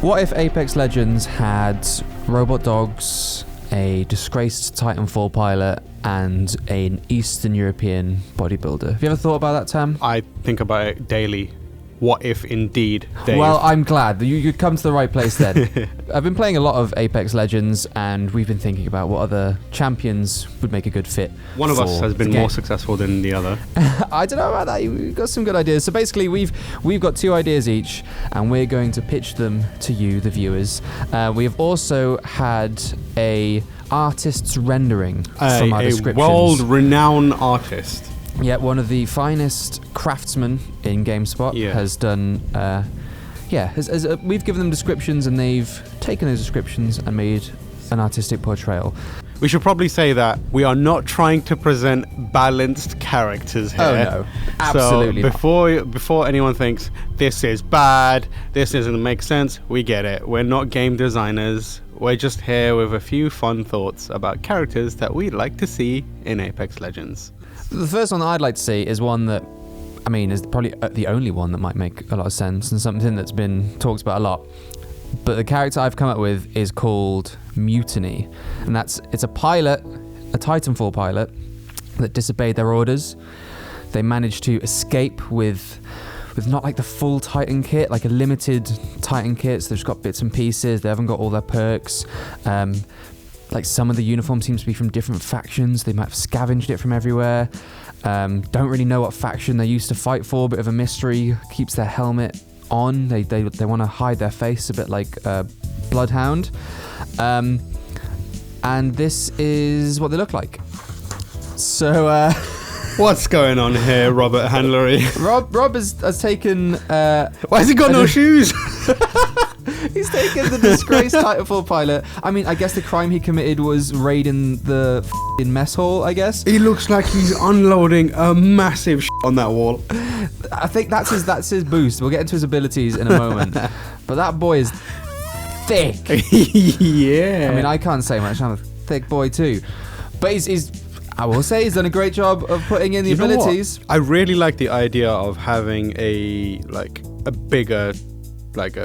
What if Apex Legends had robot dogs, a disgraced Titanfall pilot, and an Eastern European bodybuilder? Have you ever thought about that, Tam? I think about it daily. What if indeed, Dave? Well, I'm glad that you come to the right place then. I've been playing a lot of Apex Legends, and we've been thinking about what other champions would make a good fit. One of us has been more successful than the other. I don't know about that. You've got some good ideas. So basically, we've got 2 ideas each, and we're going to pitch them to you, the viewers. We have also had a artist's rendering from our descriptions. A world-renowned artist. Yeah, one of the finest craftsmen in GameSpot has done. We've given them descriptions, and they've taken those descriptions and made an artistic portrayal. We should probably say that we are not trying to present balanced characters here. Oh no, absolutely so before anyone thinks this is bad, this doesn't make sense, we get it. We're not game designers. We're just here with a few fun thoughts about characters that we'd like to see in Apex Legends. The first one that I'd like to see is one that, I mean, is probably the only one that might make a lot of sense and something that's been talked about a lot. But the character I've come up with is called Mutiny. And it's a pilot, a Titanfall pilot, that disobeyed their orders. They managed to escape with not like the full Titan kit, like a limited Titan kit. So they've just got bits and pieces. They haven't got all their perks. Like some of the uniform seems to be from different factions. They might have scavenged it from everywhere. Don't really know what faction they used to fight for. Bit of a mystery. Keeps their helmet on. They want to hide their face, a bit like Bloodhound. And this is what they look like. So what's going on here, Robert Handlery? Rob has taken. Why has he got no shoes? He's taken the disgraced Titanfall pilot. I mean, I guess the crime he committed was raiding the mess hall, I guess. He looks like he's unloading a massive on that wall. I think that's his boost. We'll get into his abilities in a moment. But that boy is thick. Yeah. I mean, I can't say much. I'm a thick boy too. But I will say he's done a great job of putting in the abilities. I really like the idea of having a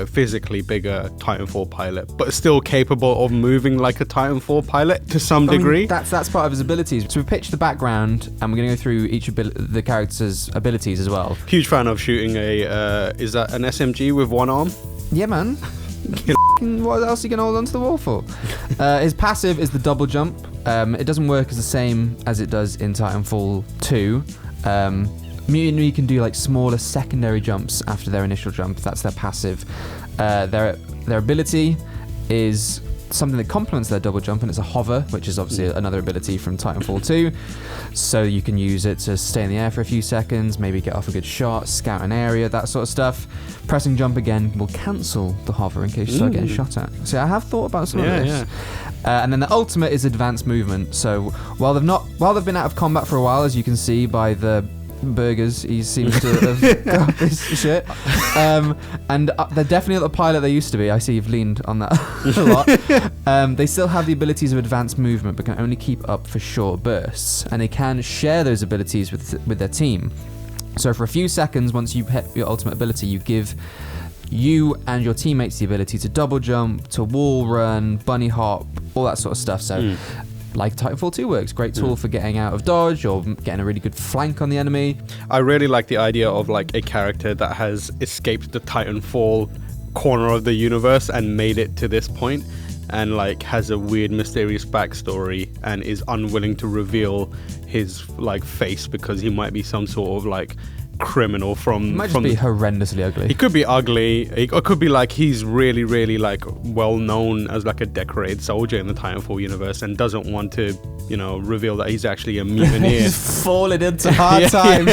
physically bigger Titanfall pilot, but still capable of moving like a Titanfall pilot to some degree. That's part of his abilities. So we pitched the background, and we're going to go through each the character's abilities as well. Huge fan of shooting is that an SMG with one arm? Yeah, man. What else are you going to hold onto the wall for? His passive is the double jump. It doesn't work as the same as it does in Titanfall 2. Mutiny can do like smaller secondary jumps after their initial jump. That's their passive. Their ability is something that complements their double jump, and it's a hover, which is obviously another ability from Titanfall 2. So you can use it to stay in the air for a few seconds, maybe get off a good shot, scout an area, that sort of stuff. Pressing jump again will cancel the hover in case you start getting shot at. So I have thought about some of this. And then the ultimate is advanced movement. So while they've been out of combat for a while, as you can see by the burgers, he seems to have got this shit. And they're definitely not the pilot they used to be. I see you've leaned on that a lot. They still have the abilities of advanced movement, but can only keep up for short bursts, and they can share those abilities with their team. So for a few seconds, once you hit your ultimate ability, you give you and your teammates the ability to double jump, to wall run, bunny hop, all that sort of stuff. So like Titanfall 2 works. Great tool for getting out of dodge or getting a really good flank on the enemy. I really like the idea of like a character that has escaped the Titanfall corner of the universe and made it to this point, and like has a weird mysterious backstory and is unwilling to reveal his like face because he might be some sort of like criminal from... Might just be horrendously ugly. He could be ugly. It could be like he's really, really like well known as like a decorated soldier in the Titanfall universe and doesn't want to, reveal that he's actually a mutineer. He's fallen into hard times.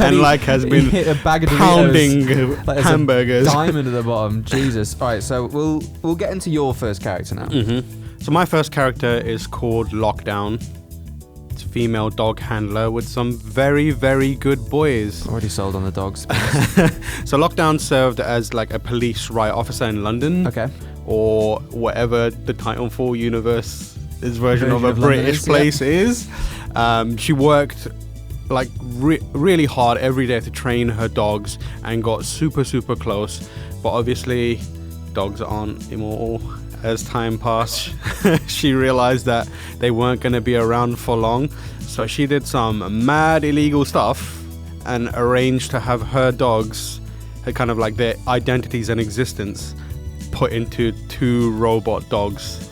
And like has been hit a bag of pounding like hamburgers. Diamond at the bottom. Jesus. All right, so we'll get into your first character now. So my first character is called Lockdown. Female dog handler with some very, very good boys. Already sold on the dogs. So Lockdown served as like a police riot officer in London. Okay. Or whatever the Titanfall universe's version of a British place is. She worked like really hard every day to train her dogs and got super, super close. But obviously dogs aren't immortal. As time passed, she realized that they weren't going to be around for long. So she did some mad illegal stuff and arranged to have her dogs, kind of like their identities and existence, put into 2 robot dogs.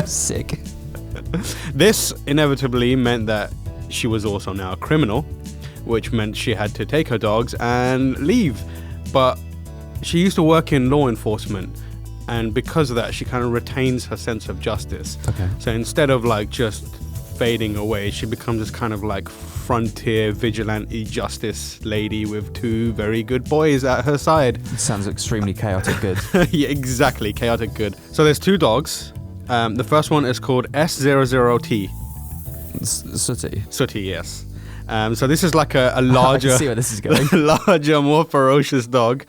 Sick. This inevitably meant that she was also now a criminal, which meant she had to take her dogs and leave. But she used to work in law enforcement, and because of that, she kind of retains her sense of justice. Okay. So instead of like just fading away, she becomes this kind of like frontier vigilante justice lady with 2 very good boys at her side. It sounds extremely chaotic good. Yeah, exactly, chaotic good. So there's 2 dogs. The first one is called S00T. Sooty. Sooty, yes. So this is like a larger, I can see where this is going. larger, more ferocious dog.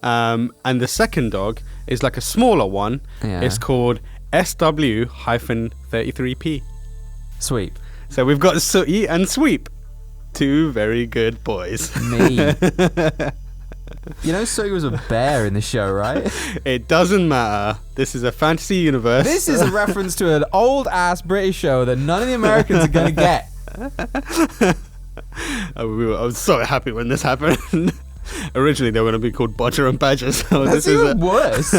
And the second dog is like a smaller one. Yeah. It's called SW-33P. Sweep. So we've got Sooty and Sweep. 2 very good boys. Me. You know, Sooty was a bear in the show, right? It doesn't matter. This is a fantasy universe. This is a reference to an old-ass British show that none of the Americans are going to get. I was so happy when this happened. Originally, they were going to be called Bodger and Badger. So That's this even worse.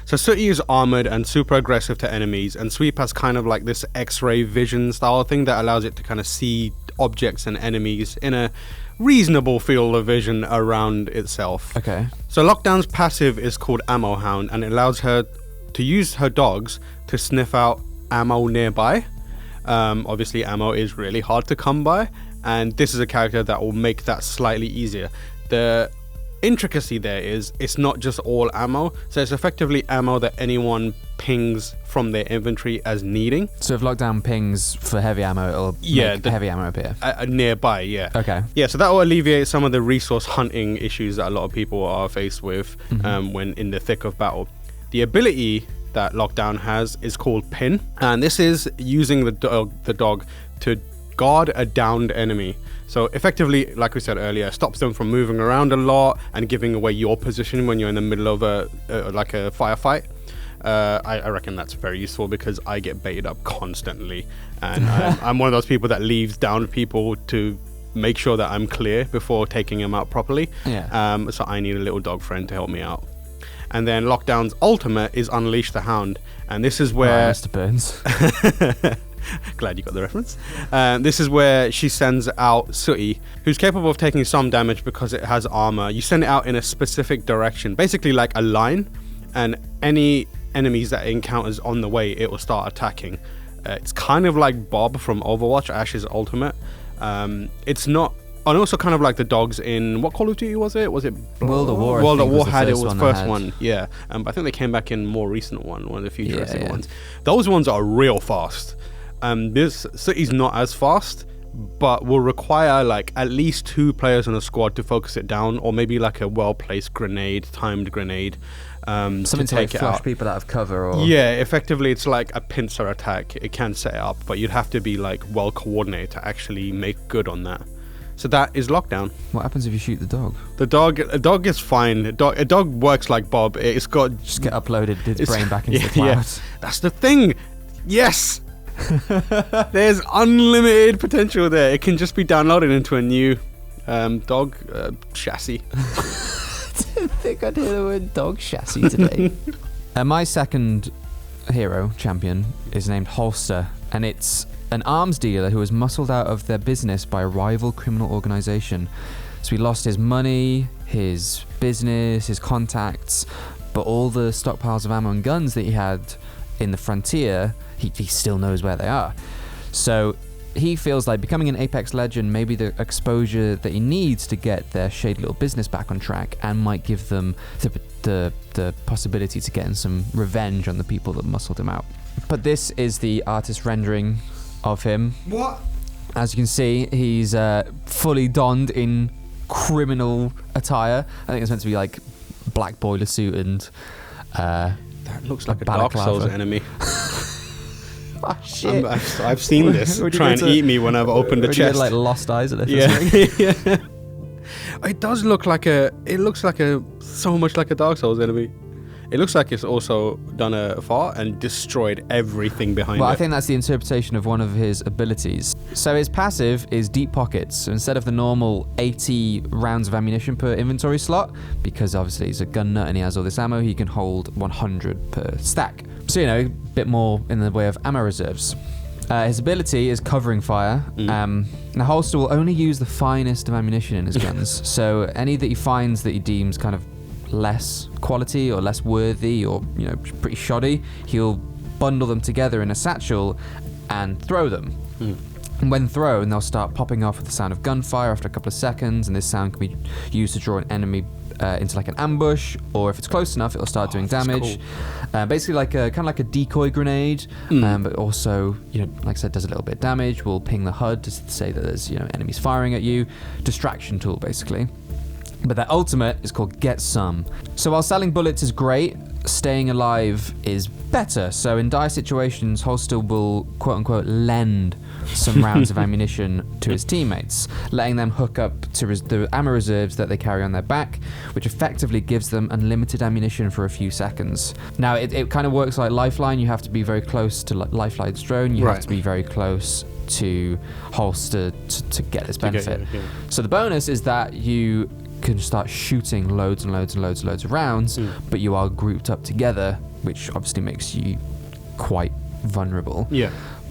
So Sooty is armored and super aggressive to enemies, and Sweep has kind of like this X-ray vision style thing that allows it to kind of see objects and enemies in a reasonable field of vision around itself. Okay. So Lockdown's passive is called Ammo Hound, and it allows her to use her dogs to sniff out ammo nearby. Obviously, ammo is really hard to come by, and this is a character that will make that slightly easier. The intricacy there is it's not just all ammo, so it's effectively ammo that anyone pings from their inventory as needing. So if Lockdown pings for heavy ammo, it'll make heavy ammo appear. Nearby, yeah. Okay. Yeah, so that will alleviate some of the resource hunting issues that a lot of people are faced with when in the thick of battle. The ability that Lockdown has is called Pin, and this is using the dog to guard a downed enemy. So effectively, like we said earlier, stops them from moving around a lot and giving away your position when you're in the middle of a firefight. I reckon that's very useful because I get baited up constantly, and I'm one of those people that leaves downed people to make sure that I'm clear before taking them out properly. Yeah. So I need a little dog friend to help me out. And then Lockdown's ultimate is Unleash the Hound, and this is where Mr. Burns. Glad you got the reference. This is where she sends out Sooty, who's capable of taking some damage because it has armor. You send it out in a specific direction, basically like a line, and any enemies that it encounters on the way, it will start attacking. It's kind of like Bob from Overwatch, Ash's ultimate. It's not... And also kind of like the dogs in... What Call of Duty was it? Was it... World at War. World at War had it. Was Was the first one. Yeah. I think they came back in more recent one of the futuristic yeah. ones. Those ones are real fast. This City's not as fast, but will require like at least 2 players on a squad to focus it down, or maybe like a well-placed grenade, timed grenade, something to take like it flush out. people out of cover, or Yeah, effectively it's like a pincer attack. It can set it up, but you'd have to be like well coordinated to actually make good on that. So that is Lockdown. what happens if you shoot the dog? A dog is fine. A dog works like Bob. It's got Just get uploaded its brain back into the cloud. Yeah, that's the thing. Yes. There's unlimited potential there. It can just be downloaded into a new dog chassis. I didn't think I'd hear the word dog chassis today. My second hero champion is named Holster, and it's an arms dealer who was muscled out of their business by a rival criminal organization. So he lost his money, his business, his contacts, but all the stockpiles of ammo and guns that he had in the frontier, he still knows where they are. So he feels like becoming an Apex legend may be the exposure that he needs to get their shady little business back on track, and might give them the possibility to get in some revenge on the people that muscled him out. But this is the artist rendering of him. What? As you can see, he's fully donned in criminal attire. I think it's meant to be like black boiler suit and That looks like a Dark balaclava. Souls enemy. oh shit! I've seen this Would you try go and to- eat me when I've opened a Would you get, chest. like Lost Eyes at this? Yeah. It does look like so much like a Dark Souls enemy. It looks like it's also done a fart and destroyed everything behind it. Well, I think that's the interpretation of one of his abilities. So his passive is Deep Pockets. So instead of the normal 80 rounds of ammunition per inventory slot, because obviously he's a gun nut and he has all this ammo, he can hold 100 per stack. So, a bit more in the way of ammo reserves. His ability is Covering Fire. The holster will only use the finest of ammunition in his guns. So any that he finds that he deems kind of less quality or less worthy or pretty shoddy, he'll bundle them together in a satchel and throw them. And when thrown, they'll start popping off with the sound of gunfire after a couple of seconds, and this sound can be used to draw an enemy into like an ambush, or if it's close enough, it'll start doing damage. Cool. Basically like a decoy grenade, but also, like I said, does a little bit of damage. Will ping the HUD to say that there's enemies firing at you. Distraction tool, basically. But their ultimate is called Get Some. So while selling bullets is great, staying alive is better. So in dire situations, Holster will quote-unquote lend some rounds of ammunition to his teammates, letting them hook up to the ammo reserves that they carry on their back, which effectively gives them unlimited ammunition for a few seconds. Now, it kind of works like Lifeline. You have to be very close to Lifeline's drone. You have to be very close to Holster to get this benefit. So the bonus is that you can start shooting loads and loads and loads and loads of rounds, but you are grouped up together, which obviously makes you quite vulnerable. Yeah.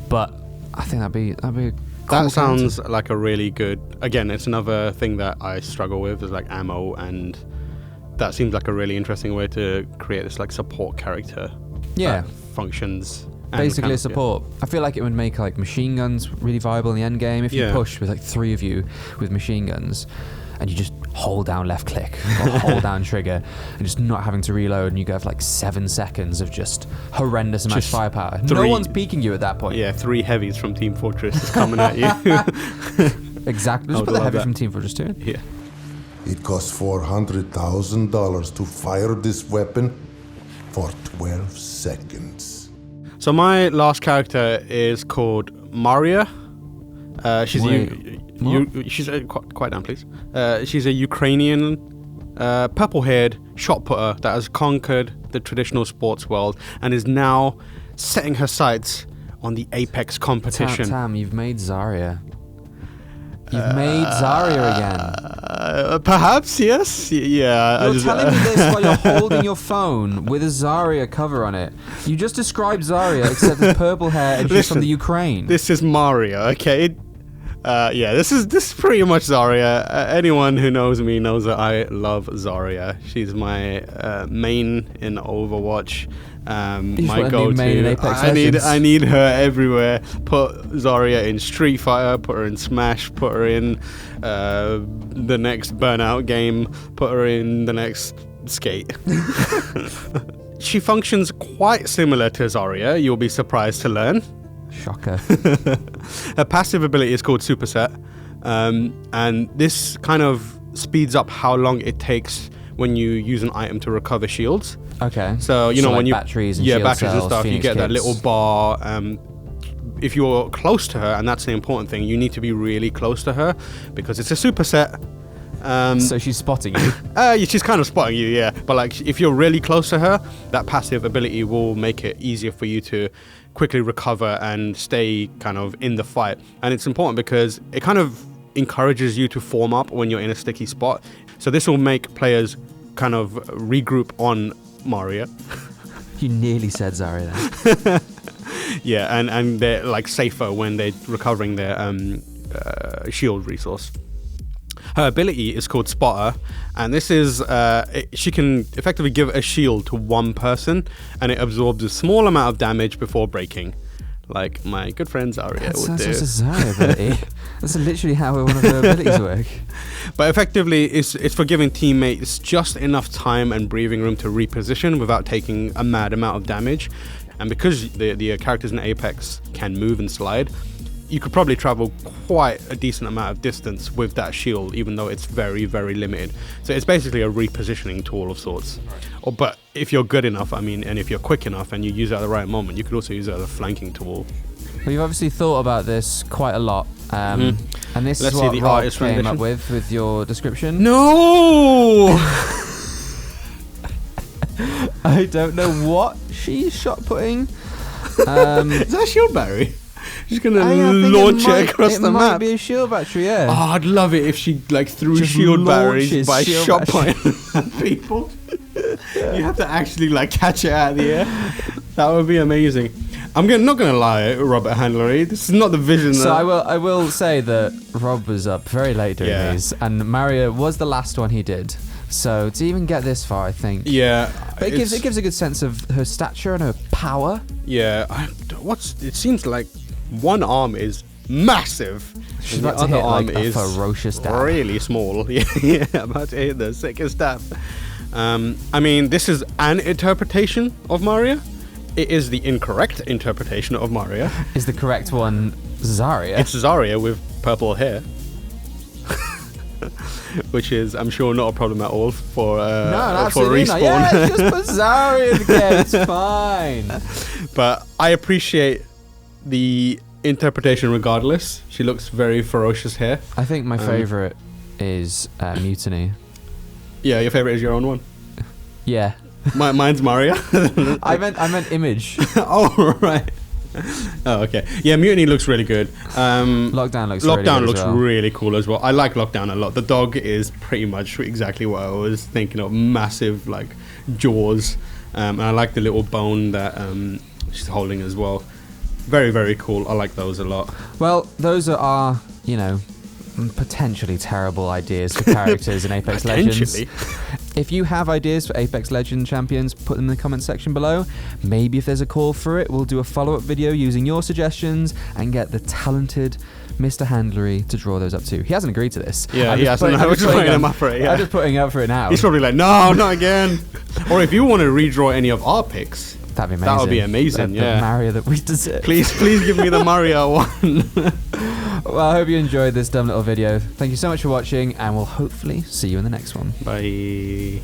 But I think that'd be a cool that sounds like a really good. Again, it's another thing that I struggle with is like ammo, and that seems like a really interesting way to create this like support character. Yeah. That functions. Basically a support. I feel like it would make like machine guns really viable in the end game if you push with like 3 of you with machine guns, and you just hold down left click or hold down trigger and just not having to reload, and you go for like 7 seconds of just horrendous amount of firepower. No one's peeking you at that point. Yeah, 3 heavies from Team Fortress is coming at you. Exactly. Just put the heavy from Team Fortress 2 in. Yeah. It costs $400,000 to fire this weapon for 12 seconds. So my last character is called Marya. She's quiet down, please. She's a Ukrainian, purple-haired shot putter that has conquered the traditional sports world and is now setting her sights on the Apex competition. Tam, you've made Zarya. You've made Zarya again. Perhaps, yes. Yeah. You're telling me this while you're holding your phone with a Zarya cover on it. You just described Zarya, except with purple hair and she's from the Ukraine. This is Marya, okay? This is pretty much Zarya. Anyone who knows me knows that I love Zarya. She's my main in Overwatch. My go-to. I need her everywhere. Put Zarya in Street Fighter. Put her in Smash. Put her in the next Burnout game. Put her in the next Skate. She functions quite similar to Zarya. You'll be surprised to learn. Shocker. Her passive ability is called Superset, and this kind of speeds up how long it takes when you use an item to recover shields. Okay. So when like you batteries and shield batteries cells, and stuff, Phoenix you get that kits. little bar. If you're close to her, and that's the important thing, you need to be really close to her because it's a superset. So she's spotting you. She's kind of spotting you, yeah. But like, if you're really close to her, that passive ability will make it easier for you to quickly recover and stay kind of in the fight. And it's important because it kind of encourages you to form up when you're in a sticky spot. So this will make players kind of regroup on Marya. You nearly said Zarya then. Yeah, and they're like safer when they're recovering their shield resource. Her ability is called Spotter, and this is she can effectively give a shield to one person, and it absorbs a small amount of damage before breaking, like my good friend Zarya would do. That's a Zarya ability. That's literally how one of her abilities work. But effectively, it's for giving teammates just enough time and breathing room to reposition without taking a mad amount of damage. And because the characters in Apex can move and slide, you could probably travel quite a decent amount of distance with that shield, even though it's very, very limited. So it's basically a repositioning tool of sorts. But if you're good enough, and if you're quick enough and you use it at the right moment, you could also use it as a flanking tool. We've obviously thought about this quite a lot. And this Let's is see what the Rob artist came rendition. up with your description. No! I don't know what she's shot putting. Is that a shield battery? She's gonna I think launch it across the It might map. be a shield battery, yeah. Oh, I'd love it if she like threw Just shield batteries launches by shield shot battery. point at people. You have to actually like catch it out of the air. That would be amazing. Not gonna lie, Robert Handlery. This is not the vision. So that I will say that Rob was up very late doing Yeah. these, and Marya was the last one he did. So to even get this far, I think. Yeah, But it gives a good sense of her stature and her power. Yeah, it seems like one arm is massive. She's and the about to other hit arm like a is ferocious stab. really small. Yeah, about to hit the sickest stab. I mean, this is an interpretation of Marya. It is the incorrect interpretation of Marya. Is the correct one Zarya? It's Zarya with purple hair. Which is, I'm sure, not a problem at all for No, for absolutely not. Respawn. Yeah, just put Zarya again. It's fine. But I appreciate the interpretation regardless. She looks very ferocious here. I think my favourite is Mutiny. Yeah, your favorite is your own one. Yeah. Mine's Marya. I meant image. Oh, right. Oh, okay. Yeah, Mutiny looks really good. Lockdown looks really Lockdown good looks as well. really cool as well. I like Lockdown a lot. The dog is pretty much exactly what I was thinking of. Massive, like, jaws. And I like the little bone that she's holding as well. Very, very cool. I like those a lot. Well, those are our, potentially terrible ideas for characters in Apex Legends. Potentially. If you have ideas for Apex Legends champions, put them in the comment section below. Maybe if there's a call for it, we'll do a follow-up video using your suggestions and get the talented Mr. Handlery to draw those up too. He hasn't agreed to this. Yeah, I'm he just hasn't. putting- I I'm was just just putting putting him up- up for it, yeah. I'm just putting up for it now. He's probably like, no, not again. Or if you want to redraw any of our picks, That'd be amazing. that would be amazing, The yeah. Marya that we deserve. please give me the Marya one. Well, I hope you enjoyed this dumb little video. Thank you so much for watching, and we'll hopefully see you in the next one. Bye.